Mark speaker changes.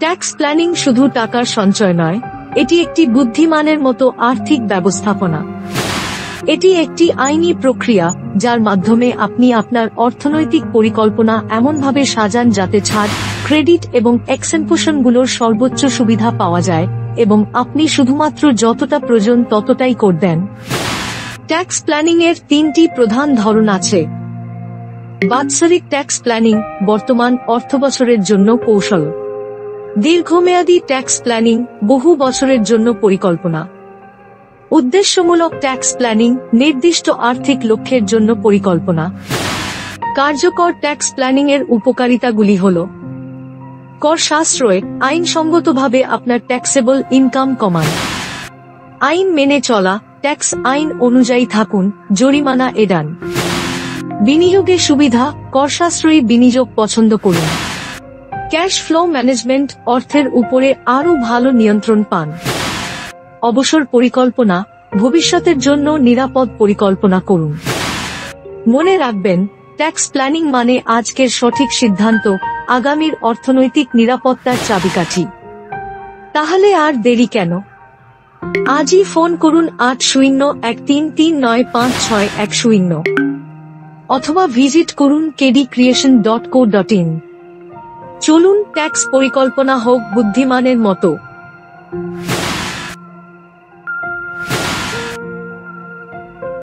Speaker 1: Tax planning শুধু টাকার সঞ্চয় নয়, এটি একটি বুদ্ধিমানের মতো আর্থিক ব্যবস্থাপনা। এটি একটি আইনি প্রক্রিয়া যার মাধ্যমে আপনি আপনার অর্থনৈতিক পরিকল্পনা এমনভাবে সাজান যাতে ছাড়, ক্রেডিট এবং এক্সেম্পশনগুলোর সর্বোচ্চ সুবিধা পাওয়া যায় এবং আপনি শুধুমাত্র যতটা প্রয়োজন ততটাই কর দেন। ট্যাক্স প্ল্যানিং এর তিনটি প্রধান ধরন আছে। বাৎসরিক ট্যাক্স প্ল্যানিং, বর্তমান অর্থবছরের জন্য কৌশল। দীর্ঘমেয়াদী ট্যাক্স প্ল্যানিং, বহু বছরের জন্য পরিকল্পনা। উদ্দেশ্যমূলক ট্যাক্স প্ল্যানিং, নির্দিষ্ট আর্থিক লক্ষ্যের জন্য পরিকল্পনা। কার্যকর ট্যাক্স প্ল্যানিং এর উপকারিতাগুলি হল: কর সাশ্রয়, আইনসঙ্গতভাবে আপনার ট্যাক্সেবল ইনকাম কমান। আইন মেনে চলা, ট্যাক্স আইন অনুযায়ী থাকুন, জরিমানা এড়ান। বিনিয়োগে সুবিধা, কর সাশ্রয়ী বিনিয়োগ পছন্দ করুন। ক্যাশ ফ্লো ম্যানেজমেন্ট, অর্থের উপরে আরও ভালো নিয়ন্ত্রণ পান। অবসর পরিকল্পনা, ভবিষ্যতের জন্য নিরাপদ পরিকল্পনা করুন। মনে রাখবেন, ট্যাক্স প্ল্যানিং মানে আজকের সঠিক সিদ্ধান্ত, আগামীর অর্থনৈতিক নিরাপত্তার চাবিকাঠি। তাহলে আর দেরি কেন? আজই ফোন করুন 8013395610 অথবা ভিজিট করুন kdcreation.co.in। চলুন ট্যাক্স পরিকল্পনা হোক বুদ্ধিমানের মতো।